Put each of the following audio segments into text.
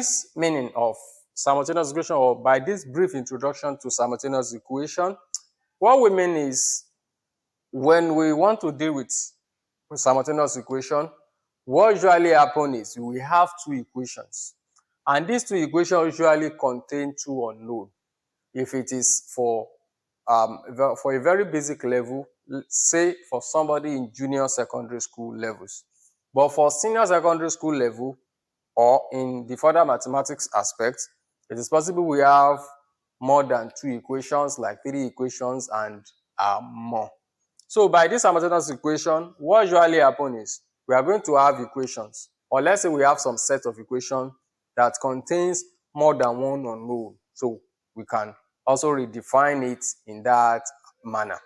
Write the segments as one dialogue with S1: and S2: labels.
S1: this meaning of simultaneous equation, or by this brief introduction to simultaneous equation, what we mean is when we want to deal with simultaneous equation, what usually happens is we have two equations, and these two equations usually contain two unknown. If it is for a very basic level, say for somebody in junior secondary school levels, but for senior secondary school level or in the further mathematics aspect, it is possible we have more than two equations, like 3 equations and more. So by this simultaneous equation, what usually happens is we are going to have equations, or let's say we have some set of equations that contains more than one unknown. So we can also redefine it in that manner.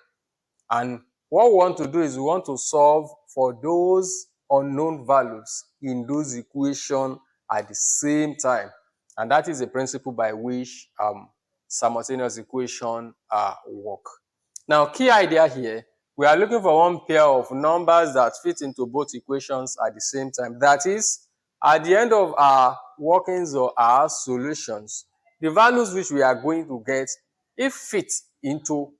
S1: And what we want to do is we want to solve for those unknown values in those equations at the same time. And that is the principle by which simultaneous equation work. Now, key idea here, we are looking for one pair of numbers that fit into both equations at the same time. That is, at the end of our workings or our solutions, the values which we are going to get, if fit into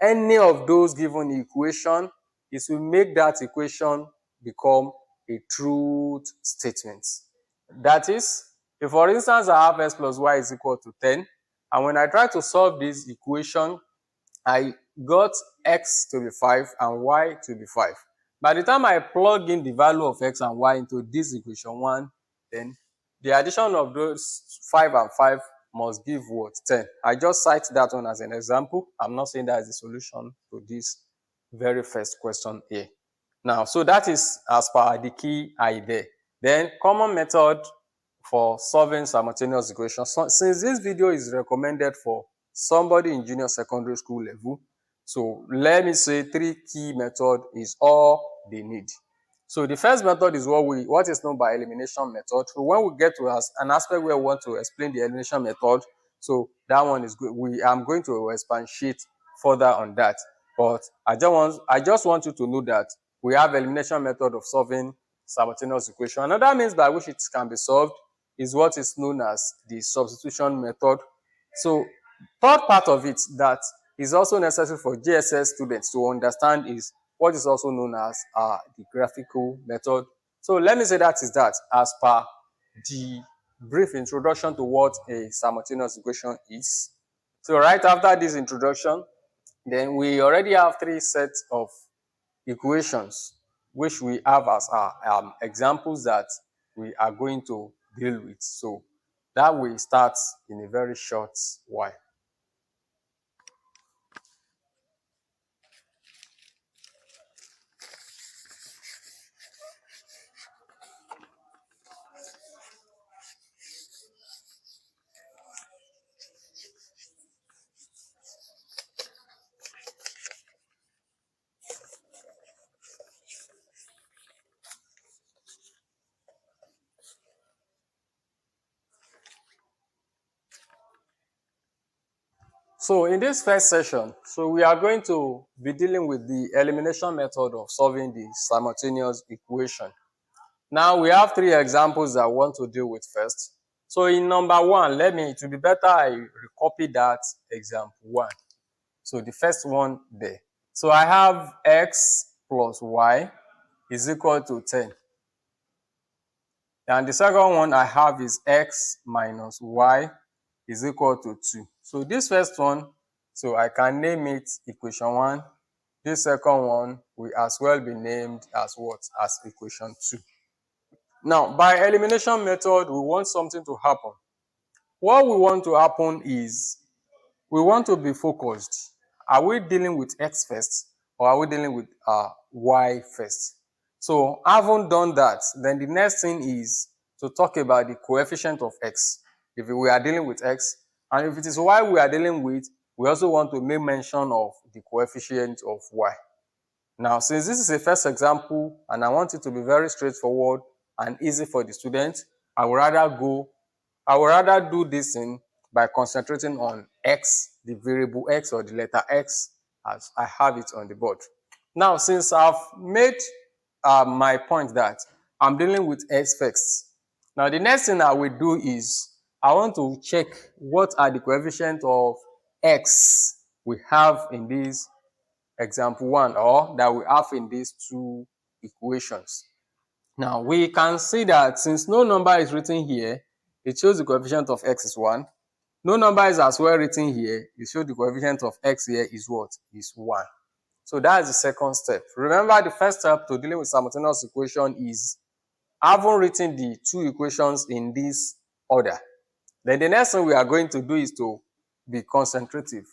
S1: any of those given equation, it will make that equation become a truth statement. That is, if for instance I have x plus y is equal to 10, and when I try to solve this equation, I got x to be 5 and y to be 5. By the time I plug in the value of x and y into this equation 1, then the addition of those 5 and 5 must give what? 10. I just cite that one as an example. I'm not saying that is the solution to this very first question here. Now, so that is as per the key idea. Then common method for solving simultaneous equations. So, since this video is recommended for somebody in junior secondary school level, so let me say 3 key methods is all they need. So the first method is what is known by elimination method. So when we get to an aspect where we want to explain the elimination method, so that one is good. I'm going to expatiate further on that. But I just want you to know that we have elimination method of solving simultaneous equation. Another means by which it can be solved is what is known as the substitution method. So third part of it that is also necessary for JSS students to understand is what is also known as the graphical method. So let me say that is that as per the brief introduction to what a simultaneous equation is. So right after this introduction, then we already have 3 sets of equations which we have as our examples that we are going to deal with. So that will start in a very short while. So in this first session, so we are going to be dealing with the elimination method of solving the simultaneous equation. Now we have 3 examples that I want to deal with first. So in number 1, it will be better I recopy that example 1. So the first one there. So I have x plus y is equal to 10. And the second one I have is x minus y is equal to 2. So this first one, so I can name it equation 1. This second one will as well be named as what? As equation 2. Now, by elimination method, we want something to happen. What we want to happen is we want to be focused. Are we dealing with x first, or are we dealing with y first? So having done that, then the next thing is to talk about the coefficient of x. If we are dealing with x, and if it is y we are dealing with, we also want to make mention of the coefficient of y. Now, since this is a first example, and I want it to be very straightforward and easy for the student, I would rather do this thing by concentrating on x, the variable x or the letter x, as I have it on the board. Now, since I've made my point that I'm dealing with x first, Now, the next thing I will do is I want to check what are the coefficients of x we have in this example 1, or that we have in these two equations. Now, we can see that since no number is written here, it shows the coefficient of x is 1. No number is as well written here, it shows the coefficient of x here is what? Is 1. So that is the second step. Remember, the first step to dealing with simultaneous equation is having written the two equations in this order. Then the next thing we are going to do is to be concentrative.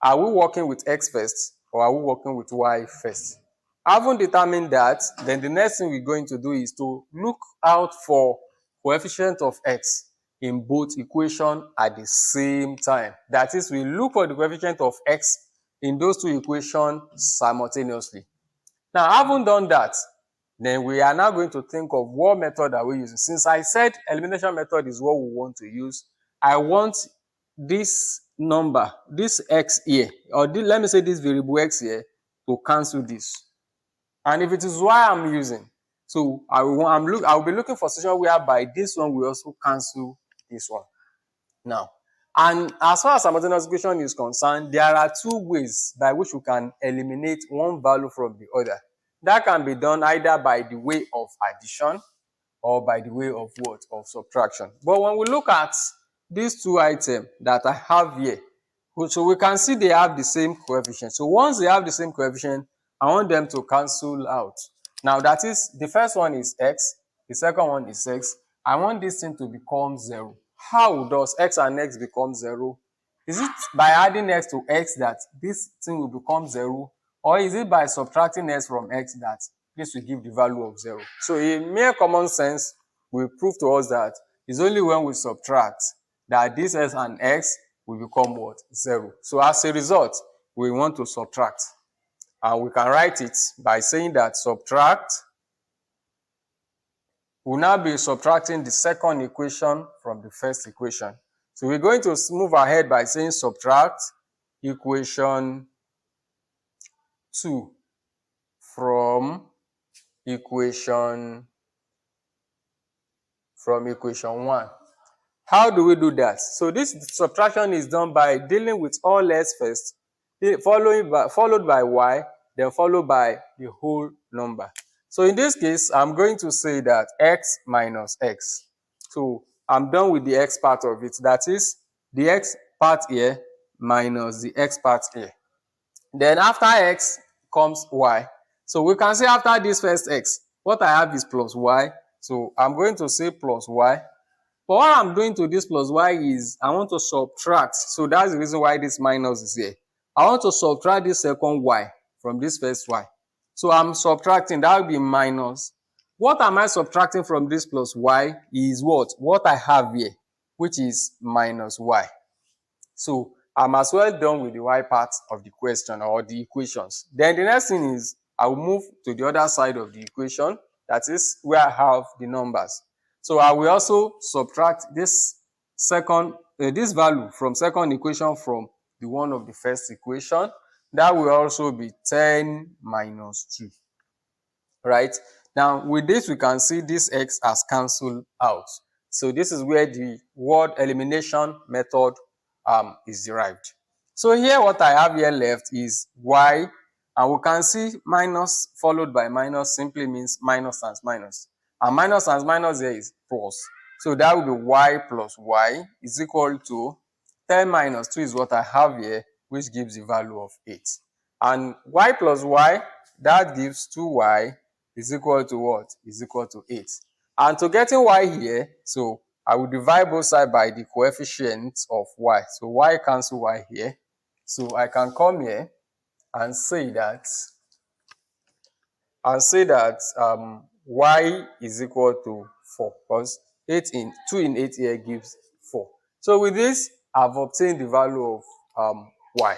S1: Are we working with x first, or are we working with y first? Having determined that, then the next thing we're going to do is to look out for coefficient of x in both equations at the same time. That is, we look for the coefficient of x in those two equations simultaneously. Now, having done that, then we are now going to think of what method are we using. Since I said elimination method is what we want to use, I want this number, this x here, or let me say this variable x here, to cancel this. And if it is y I'm using, so I'll be looking for situation whereby this one will also cancel this one. Now, and as far as simultaneous equation is concerned, there are two ways by which we can eliminate one value from the other. That can be done either by the way of addition or by the way of what? Of subtraction. But when we look at these two items that I have here, so we can see they have the same coefficient. So once they have the same coefficient, I want them to cancel out. Now, that is, the first one is x, the second one is x. I want this thing to become 0. How does x and x become 0? Is it by adding x to x that this thing will become 0? Or is it by subtracting x from x that this will give the value of 0? So in mere common sense, will prove to us that it's only when we subtract that this x and x will become what? 0. So as a result, we want to subtract. And we can write it by saying that subtract, we'll now be subtracting the second equation from the first equation. So we're going to move ahead by saying subtract equation 2 from equation 1. How do we do that? So this subtraction is done by dealing with all x first, followed by y, then followed by the whole number. So in this case, I'm going to say that x minus x. So I'm done with the x part of it. That is the x part here minus the x part here. Then after x comes y. So we can say after this first x, what I have is plus y. So I'm going to say plus y. But what I'm doing to this plus y is I want to subtract. So that's the reason why this minus is here. I want to subtract this second y from this first y. So I'm subtracting, that will be minus. What am I subtracting from this plus y is what? What I have here, which is minus y. So I'm as well done with the y part of the question or the equations. Then the next thing is I will move to the other side of the equation. That is where I have the numbers. So I will also subtract this this value from second equation from the one of the first equation. That will also be 10 minus 2. Right? Now, with this, we can see this x has cancelled out. So this is where the word elimination method is derived. So here, what I have here left is y, and we can see minus followed by minus simply means minus times minus. And minus times minus here is plus. So that will be y plus y is equal to 10 minus 2 is what I have here, which gives the value of 8. And y plus y, that gives 2y is equal to what? Is equal to 8. And to getting y here, so I will divide both sides by the coefficient of y. So y cancel y here. So I can come here and say that y is equal to 4, because 2 in 8 here gives 4. So with this, I've obtained the value of y.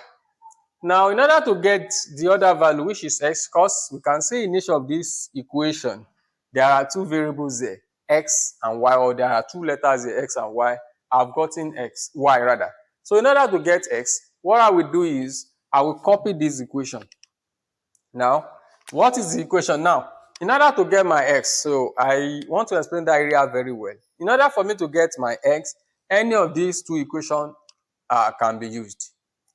S1: Now, in order to get the other value, which is x, because we can see in each of this equation, there are two variables there, x and y, or there are two letters here, x and y. I've gotten y rather. So in order to get x, what I will do is I will copy this equation. Now, what is the equation now? In order to get my x, so I want to explain that area very well. In order for me to get my x, any of these two equations can be used.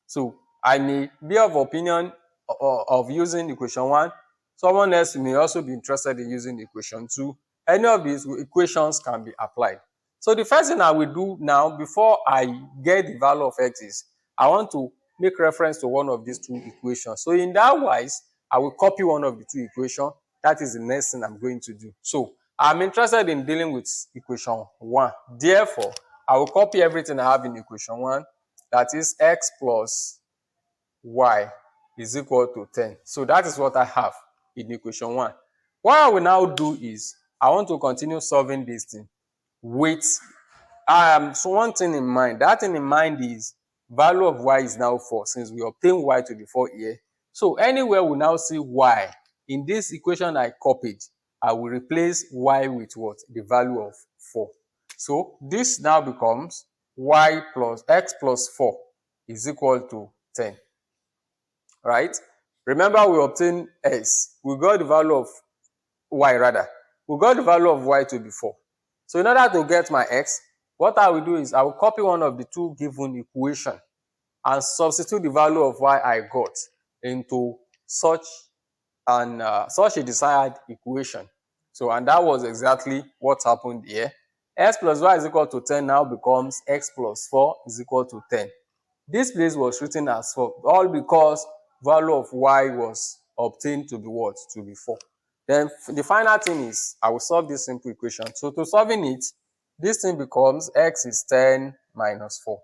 S1: So I may be of opinion of using equation 1. Someone else may also be interested in using equation 2. Any of these equations can be applied. So the first thing I will do now before I get the value of x is I want to make reference to one of these two equations. So in that wise, I will copy one of the two equations. That is the next thing I'm going to do. So I'm interested in dealing with equation 1. Therefore, I will copy everything I have in equation 1. That is x plus y is equal to 10. So that is what I have in equation 1. What I will now do is I want to continue solving this thing with so one thing in mind. That thing in mind is value of y is now 4 since we obtain y to be 4 here. So anywhere we now see y in this equation I copied, I will replace y with what? The value of 4. So this now becomes y plus x plus 4 is equal to 10. Right? Remember we obtained s. We got the value of y rather. We got the value of y to be 4. So in order to get my x, what I will do is I will copy one of the two given equations and substitute the value of y I got into such a desired equation. So and that was exactly what happened here. X plus y is equal to 10 now becomes x plus 4 is equal to 10. This place was written as 4, all because value of y was obtained to be what? To be 4. Then the final thing is I will solve this simple equation. So to solving it, this thing becomes x is 10 minus 4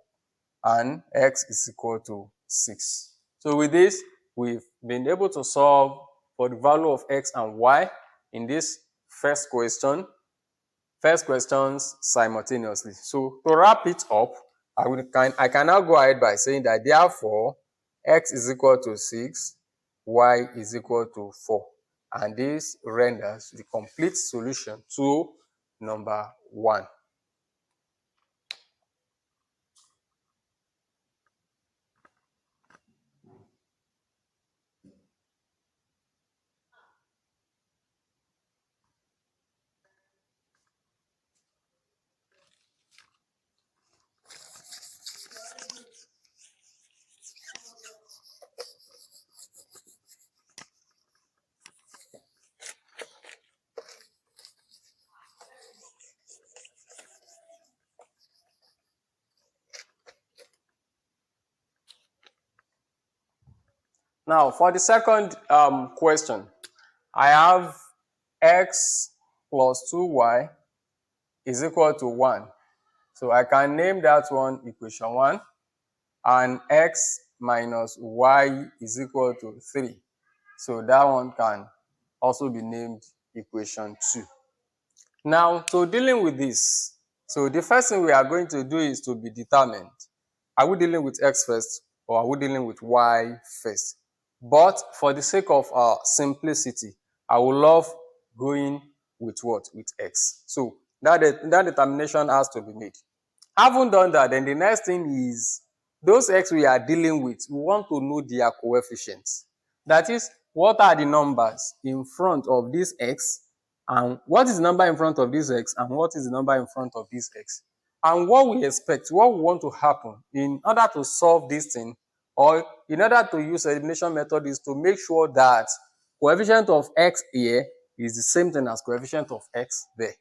S1: and x is equal to 6. So with this, we've been able to solve for the value of x and y in this first questions simultaneously. So to wrap it up, I can now go ahead by saying that therefore x is equal to 6, y is equal to 4. And this renders the complete solution to number 1. Now, for the second question, I have x plus 2y is equal to 1. So I can name that one equation 1, and x minus y is equal to 3. So that one can also be named equation 2. Now, to dealing with this, so the first thing we are going to do is to be determined. Are we dealing with x first or are we dealing with y first? But for the sake of simplicity, I would love going with what? With x. So that determination has to be made. Having done that, then the next thing is those x we are dealing with, we want to know their coefficients. That is, what are the numbers in front of this x, and what is the number in front of this x, and what is the number in front of this x. And what we expect, what we want to happen in order to solve this thing, or in order to use elimination method, is to make sure that coefficient of x here is the same thing as coefficient of x there.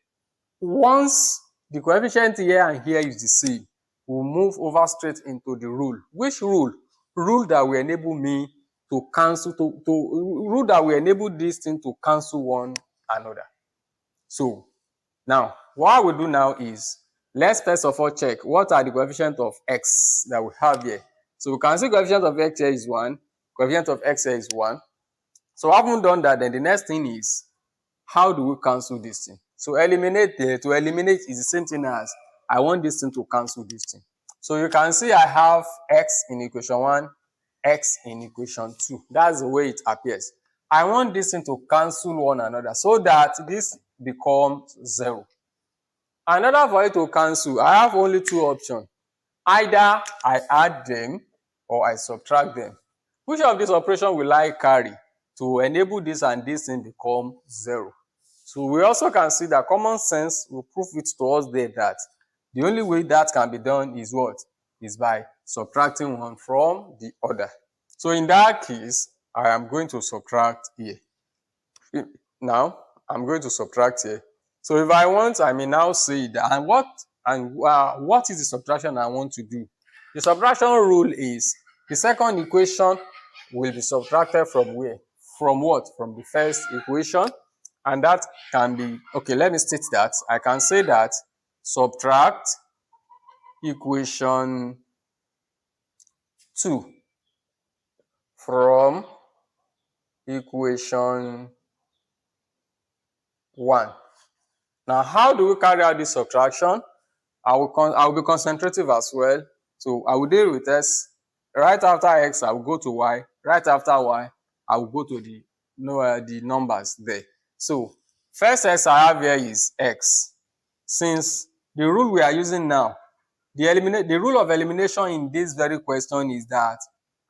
S1: Once the coefficient here and here is the same, we'll move over straight into the rule. Which rule? Rule that will enable me to cancel, rule that will enable this thing to cancel one another. So now, what I will do now is, let's first of all check what are the coefficients of x that we have here. So we can see coefficient of x here is 1, coefficient of x here is 1. So having done that, then the next thing is, how do we cancel this thing? So eliminate there, to eliminate is the same thing as I want this thing to cancel this thing. So you can see I have x in equation 1, x in equation 2. That's the way it appears. I want this thing to cancel one another so that this becomes 0. In order for it to cancel, I have only two options. Either I add them or I subtract them. Which of these operations will I carry? to enable this and this thing become 0. So we also can see that common sense will prove it to us there that the only way that can be done is what? Is by subtracting one from the other. So in that case, I am going to subtract here. Now, I'm going to subtract here. So if I want, I may now say that, what is the subtraction I want to do? The subtraction rule is the second equation will be subtracted from where? From what? From the first equation. And that can be, okay, let me state that. I can say that subtract equation 2 from equation 1. Now, how do we carry out this subtraction? I will be concentrative as well. So I will deal with x. Right after x, I will go to y. Right after y, I will go to the numbers there. So first x I have here is x. Since the rule we are using now, the rule of elimination in this very question is that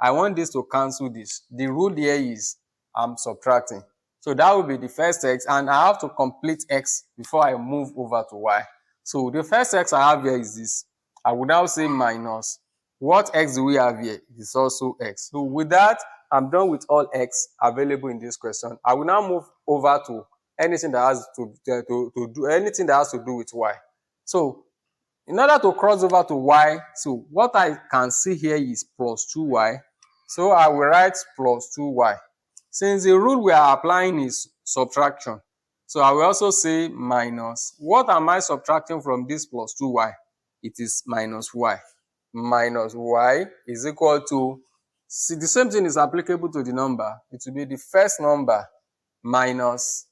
S1: I want this to cancel this. The rule here is I'm subtracting. So that will be the first x, and I have to complete x before I move over to y. So the first x I have here is this. I will now say minus. What x do we have here? It is also x. So with that, I'm done with all x available in this question. I will now move over to anything that has to do anything that has to do with y. So in order to cross over to y, so what I can see here is plus 2y. So I will write plus 2y. Since the rule we are applying is subtraction, so I will also say minus. What am I subtracting from this plus 2y? It is minus y. Minus y is equal to, see, the same thing is applicable to the number. It will be the first number minus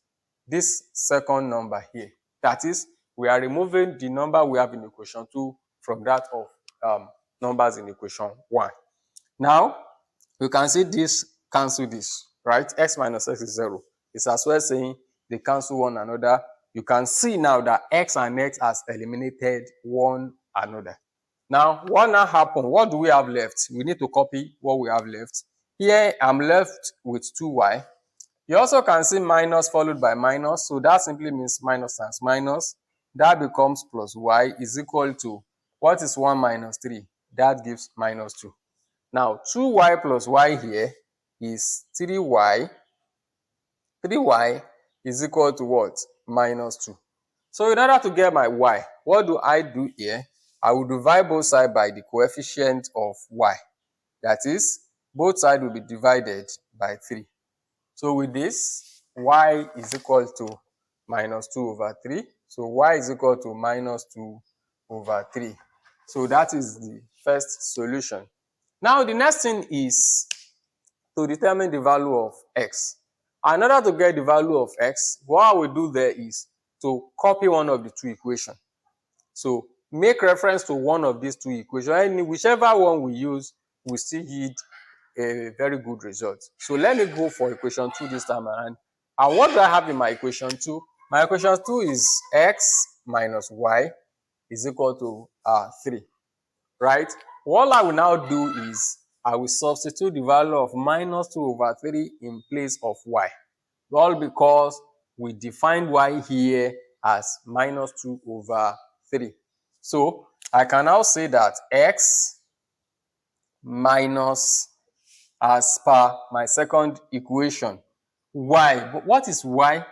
S1: this second number here. That is, we are removing the number we have in equation 2 from that of numbers in equation 1. Now, you can see this cancel this, right? X minus x is 0. It's as well saying they cancel one another. You can see now that x and x has eliminated one another. Now, what now happened? What do we have left? We need to copy what we have left. Here, I'm left with 2y. You also can see minus followed by minus. So that simply means minus times minus. That becomes plus y is equal to, what is 1 minus 3? That gives minus 2. Now, 2y plus y here is 3y. 3y is equal to what? Minus 2. So in order to get my y, what do I do here? I will divide both sides by the coefficient of y. That is, both sides will be divided by 3. So with this, y is equal to minus 2 over 3. So y is equal to minus 2 over 3. So that is the first solution. Now the next thing is to determine the value of x. In order to get the value of x, what I will do there is to copy one of the two equations. So make reference to one of these two equations, and whichever one we use will still yield a very good result. So let me go for equation 2 this time around. And what do I have in my equation 2? My equation 2 is x minus y is equal to 3, right? What I will now do is I will substitute the value of minus 2 over 3 in place of y. All because we defined y here as minus 2 over 3. So I can now say that x minus, as per my second equation, y. But what is y?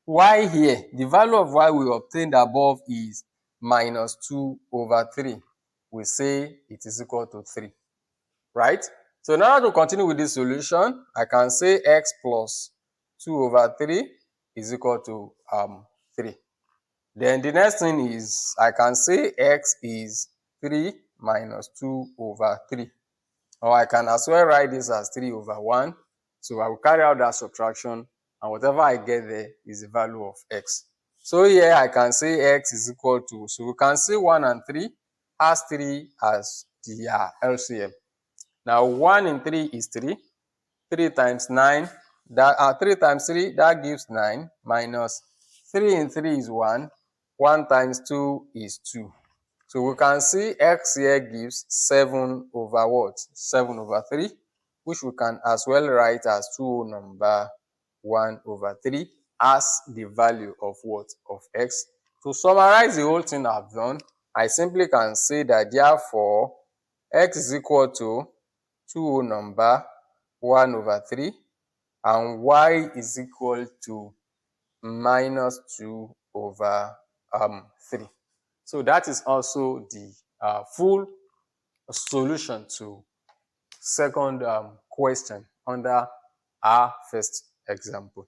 S1: Y here, the value of y we obtained above is minus 2 over 3. We say it is equal to 3, right? So in order to continue with this solution, I can say x plus 2 over 3 is equal to 3. Then the next thing is I can say x is 3 minus 2 over 3. Or I can as well write this as 3 over 1. So I will carry out that subtraction, and whatever I get there is the value of x. So here I can say x is equal to, so we can say 1 and 3 as 3 as the LCM. Now 1 in 3 is 3. 3 times 9, 3 times 3, that gives 9, minus 3 in 3 is 1. 1 times 2 is 2. So we can see x here gives 7 over what? 7 over 3. which we can as well write as 2 whole number 1 over 3 as the value of what? Of x. To summarize the whole thing I've done, I simply can say that therefore x is equal to 2 whole number 1 over 3 and y is equal to minus 2 over 3. So that is also the full solution to second question under our first example.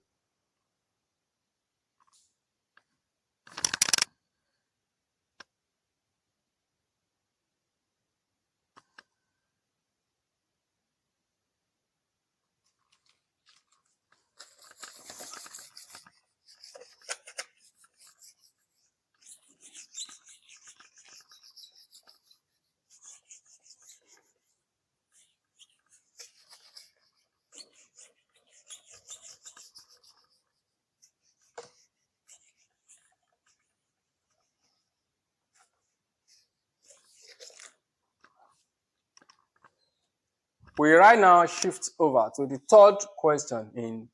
S1: We right now shift over to the third question in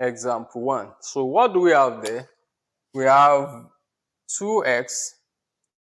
S1: example 1. So what do we have there? We have 2x